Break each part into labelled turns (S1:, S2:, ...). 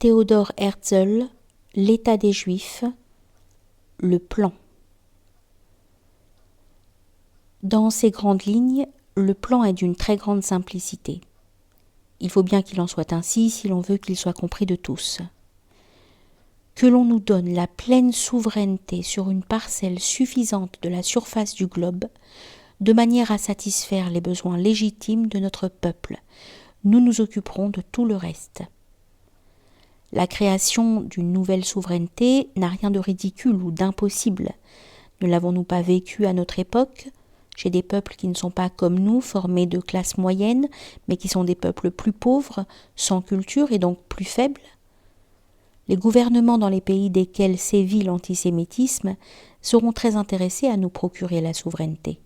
S1: Theodor Herzl, L'État des Juifs, le plan. Dans ces grandes lignes, le plan est d'une très grande simplicité. Il faut bien qu'il en soit ainsi si l'on veut qu'il soit compris de tous. Que l'on nous donne la pleine souveraineté sur une parcelle suffisante de la surface du globe, de manière à satisfaire les besoins légitimes de notre peuple. Nous nous occuperons de tout le reste. La création d'une nouvelle souveraineté n'a rien de ridicule ou d'impossible. Ne l'avons-nous pas vécu à notre époque, chez des peuples qui ne sont pas comme nous, formés de classes moyennes, mais qui sont des peuples plus pauvres, sans culture et donc plus faibles? Les gouvernements dans les pays desquels sévit l'antisémitisme seront très intéressés à nous procurer la souveraineté.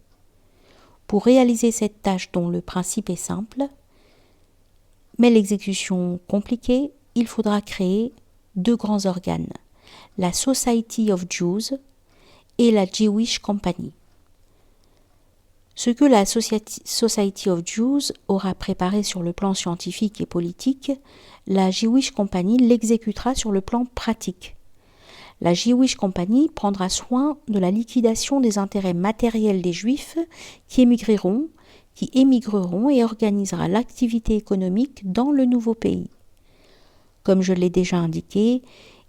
S1: Pour réaliser cette tâche dont le principe est simple, mais l'exécution compliquée, il faudra créer deux grands organes, la Society of Jews et la Jewish Company. Ce que la Society of Jews aura préparé sur le plan scientifique et politique, la Jewish Company l'exécutera sur le plan pratique. La Jewish Company prendra soin de la liquidation des intérêts matériels des Juifs qui émigreront et organisera l'activité économique dans le nouveau pays. Comme je l'ai déjà indiqué,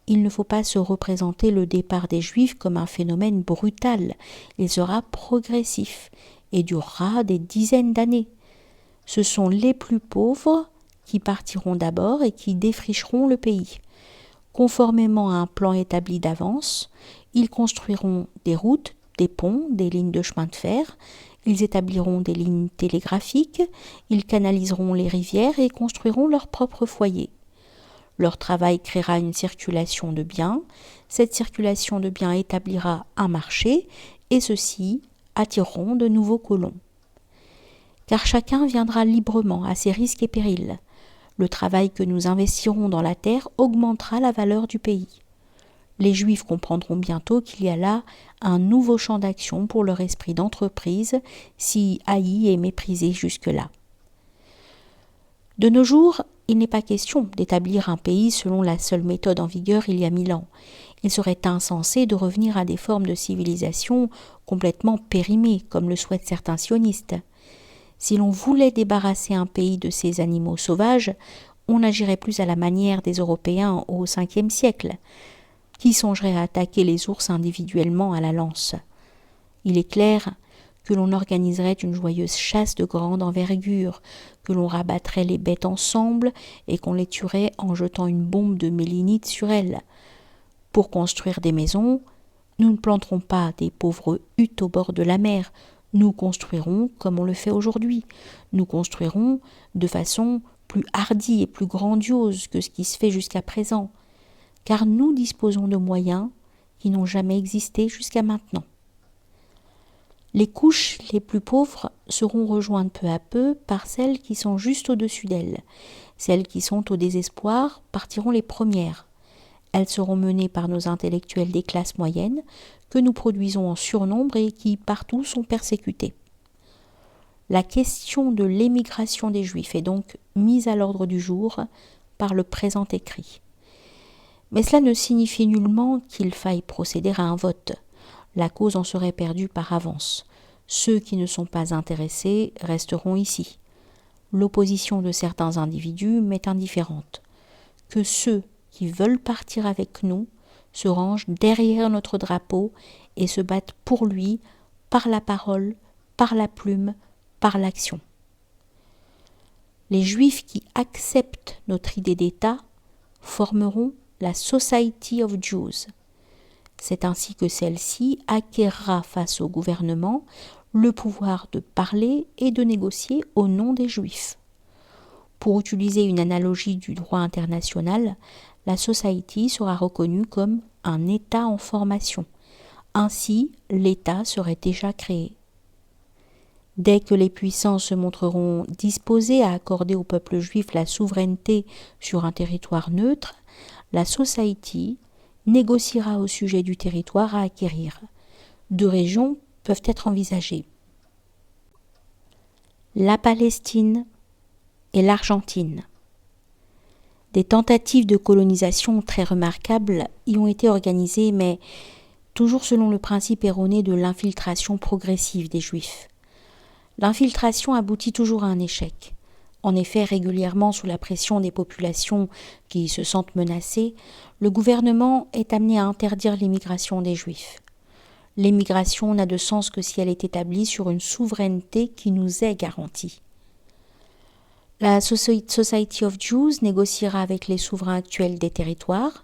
S1: il ne faut pas se représenter le départ des Juifs comme un phénomène brutal. Il sera progressif et durera des dizaines d'années. Ce sont les plus pauvres qui partiront d'abord et qui défricheront le pays. Conformément à un plan établi d'avance, ils construiront des routes, des ponts, des lignes de chemin de fer, ils établiront des lignes télégraphiques, ils canaliseront les rivières et construiront leur propre foyer. Leur travail créera une circulation de biens, cette circulation de biens établira un marché et ceux-ci attireront de nouveaux colons. Car chacun viendra librement à ses risques et périls. Le travail que nous investirons dans la terre augmentera la valeur du pays. Les Juifs comprendront bientôt qu'il y a là un nouveau champ d'action pour leur esprit d'entreprise, si haï et méprisé jusque-là. De nos jours, il n'est pas question d'établir un pays selon la seule méthode en vigueur il y a 1000 ans. Il serait insensé de revenir à des formes de civilisation complètement périmées, comme le souhaitent certains sionistes. Si l'on voulait débarrasser un pays de ces animaux sauvages, on n'agirait plus à la manière des Européens au Ve siècle. Qui songerait à attaquer les ours individuellement à la lance? Il est clair que l'on organiserait une joyeuse chasse de grande envergure, que l'on rabattrait les bêtes ensemble et qu'on les tuerait en jetant une bombe de mélinite sur elles. Pour construire des maisons, nous ne planterons pas des pauvres huttes au bord de la mer, nous construirons comme on le fait aujourd'hui. Nous construirons de façon plus hardie et plus grandiose que ce qui se fait jusqu'à présent, car nous disposons de moyens qui n'ont jamais existé jusqu'à maintenant. Les couches les plus pauvres seront rejointes peu à peu par celles qui sont juste au-dessus d'elles. Celles qui sont au désespoir partiront les premières. Elles seront menées par nos intellectuels des classes moyennes, que nous produisons en surnombre et qui partout sont persécutés. La question de l'émigration des Juifs est donc mise à l'ordre du jour par le présent écrit. Mais cela ne signifie nullement qu'il faille procéder à un vote. La cause en serait perdue par avance. Ceux qui ne sont pas intéressés resteront ici. L'opposition de certains individus m'est indifférente. Que ceux qui veulent partir avec nous se rangent derrière notre drapeau et se battent pour lui par la parole, par la plume, par l'action. Les Juifs qui acceptent notre idée d'État formeront la Society of Jews. C'est ainsi que celle-ci acquérera face au gouvernement le pouvoir de parler et de négocier au nom des Juifs. Pour utiliser une analogie du droit international, la Society sera reconnue comme un État en formation. Ainsi, l'État serait déjà créé. Dès que les puissants se montreront disposés à accorder au peuple juif la souveraineté sur un territoire neutre, la Society négociera au sujet du territoire à acquérir. 2 régions peuvent être envisagées. La Palestine et l'Argentine. Des tentatives de colonisation très remarquables y ont été organisées, mais toujours selon le principe erroné de l'infiltration progressive des Juifs. L'infiltration aboutit toujours à un échec. En effet, régulièrement sous la pression des populations qui se sentent menacées, le gouvernement est amené à interdire l'immigration des Juifs. L'immigration n'a de sens que si elle est établie sur une souveraineté qui nous est garantie. La Society of Jews négociera avec les souverains actuels des territoires.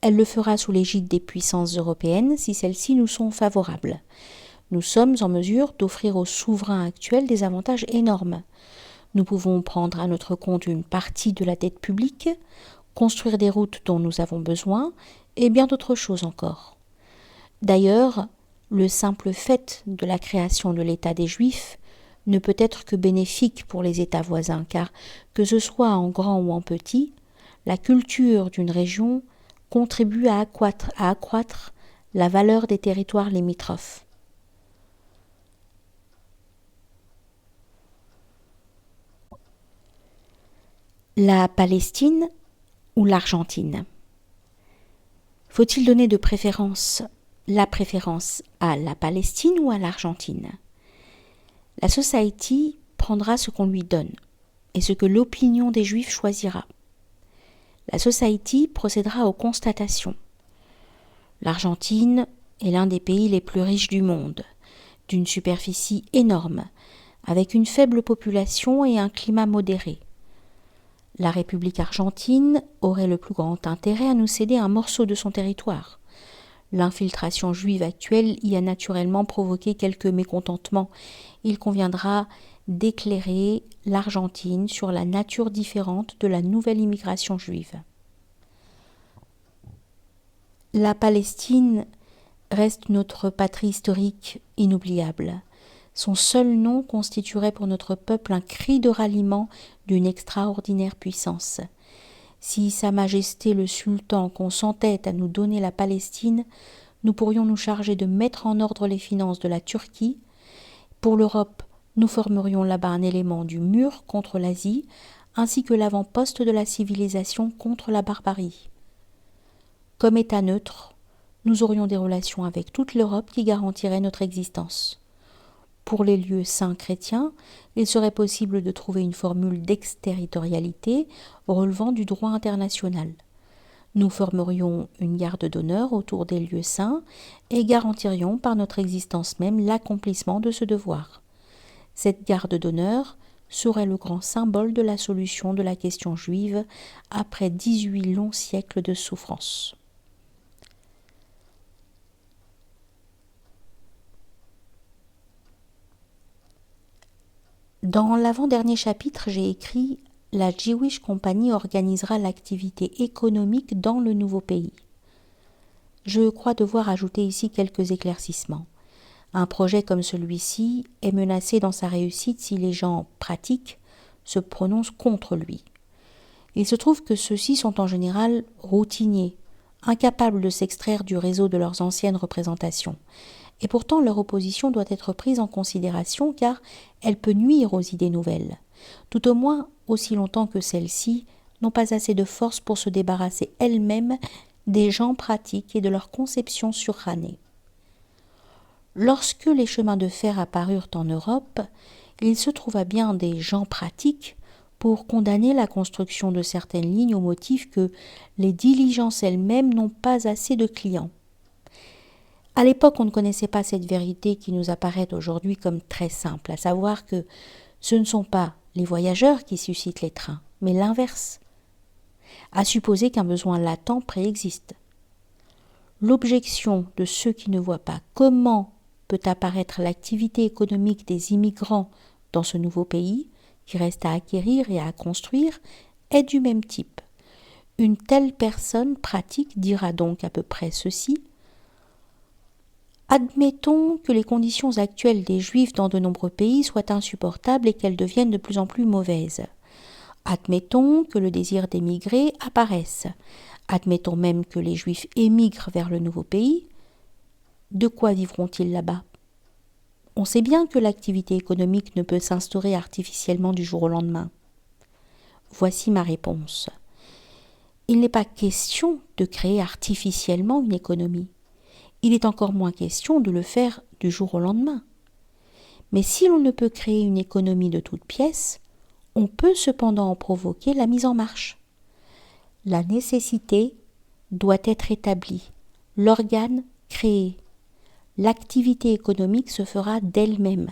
S1: Elle le fera sous l'égide des puissances européennes si celles-ci nous sont favorables. Nous sommes en mesure d'offrir aux souverains actuels des avantages énormes. Nous pouvons prendre à notre compte une partie de la dette publique, construire des routes dont nous avons besoin et bien d'autres choses encore. D'ailleurs, le simple fait de la création de l'État des Juifs ne peut être que bénéfique pour les États voisins, car que ce soit en grand ou en petit, la culture d'une région contribue à accroître la valeur des territoires limitrophes. La Palestine ou l'Argentine? Faut-il donner la préférence à la Palestine ou à l'Argentine? La Society prendra ce qu'on lui donne et ce que l'opinion des Juifs choisira. La Society procédera aux constatations. L'Argentine est l'un des pays les plus riches du monde, d'une superficie énorme, avec une faible population et un climat modéré. La République argentine aurait le plus grand intérêt à nous céder un morceau de son territoire. L'infiltration juive actuelle y a naturellement provoqué quelques mécontentements. Il conviendra d'éclairer l'Argentine sur la nature différente de la nouvelle immigration juive. La Palestine reste notre patrie historique inoubliable. Son seul nom constituerait pour notre peuple un cri de ralliement d'une extraordinaire puissance. Si Sa Majesté le Sultan consentait à nous donner la Palestine, nous pourrions nous charger de mettre en ordre les finances de la Turquie. Pour l'Europe, nous formerions là-bas un élément du mur contre l'Asie, ainsi que l'avant-poste de la civilisation contre la barbarie. Comme État neutre, nous aurions des relations avec toute l'Europe qui garantiraient notre existence. Pour les lieux saints chrétiens, il serait possible de trouver une formule d'exterritorialité relevant du droit international. Nous formerions une garde d'honneur autour des lieux saints et garantirions par notre existence même l'accomplissement de ce devoir. Cette garde d'honneur serait le grand symbole de la solution de la question juive après 18 longs siècles de souffrance. Dans l'avant-dernier chapitre, j'ai écrit « La Jewish Company organisera l'activité économique dans le nouveau pays ». Je crois devoir ajouter ici quelques éclaircissements. Un projet comme celui-ci est menacé dans sa réussite si les gens pratiques se prononcent contre lui. Il se trouve que ceux-ci sont en général routiniers, incapables de s'extraire du réseau de leurs anciennes représentations. Et pourtant, leur opposition doit être prise en considération car elle peut nuire aux idées nouvelles, tout au moins aussi longtemps que celles-ci n'ont pas assez de force pour se débarrasser elles-mêmes des gens pratiques et de leurs conceptions surranées. Lorsque les chemins de fer apparurent en Europe, il se trouva bien des gens pratiques pour condamner la construction de certaines lignes au motif que les diligences elles-mêmes n'ont pas assez de clients. À l'époque, on ne connaissait pas cette vérité qui nous apparaît aujourd'hui comme très simple, à savoir que ce ne sont pas les voyageurs qui suscitent les trains, mais l'inverse, à supposer qu'un besoin latent préexiste. L'objection de ceux qui ne voient pas comment peut apparaître l'activité économique des immigrants dans ce nouveau pays, qui reste à acquérir et à construire, est du même type. Une telle personne pratique dira donc à peu près ceci: admettons que les conditions actuelles des Juifs dans de nombreux pays soient insupportables et qu'elles deviennent de plus en plus mauvaises. Admettons que le désir d'émigrer apparaisse. Admettons même que les Juifs émigrent vers le nouveau pays. De quoi vivront-ils là-bas? On sait bien que l'activité économique ne peut s'instaurer artificiellement du jour au lendemain. Voici ma réponse. il n'est pas question de créer artificiellement une économie. Il est encore moins question de le faire du jour au lendemain. Mais si l'on ne peut créer une économie de toutes pièces, on peut cependant en provoquer la mise en marche. La nécessité doit être établie, l'organe créé. L'activité économique se fera d'elle-même.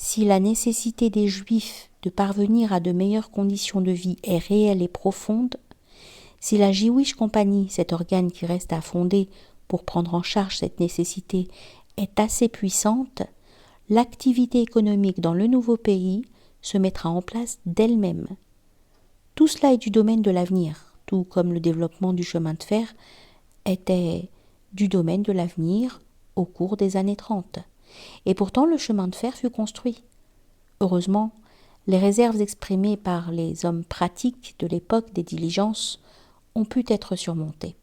S1: Si la nécessité des Juifs de parvenir à de meilleures conditions de vie est réelle et profonde, si la Jewish Company, cet organe qui reste à fonder pour prendre en charge cette nécessité, est assez puissante, l'activité économique dans le nouveau pays se mettra en place d'elle-même. Tout cela est du domaine de l'avenir, tout comme le développement du chemin de fer était du domaine de l'avenir au cours des années 30. Et pourtant, le chemin de fer fut construit. Heureusement, les réserves exprimées par les hommes pratiques de l'époque des diligences ont pu être surmontées.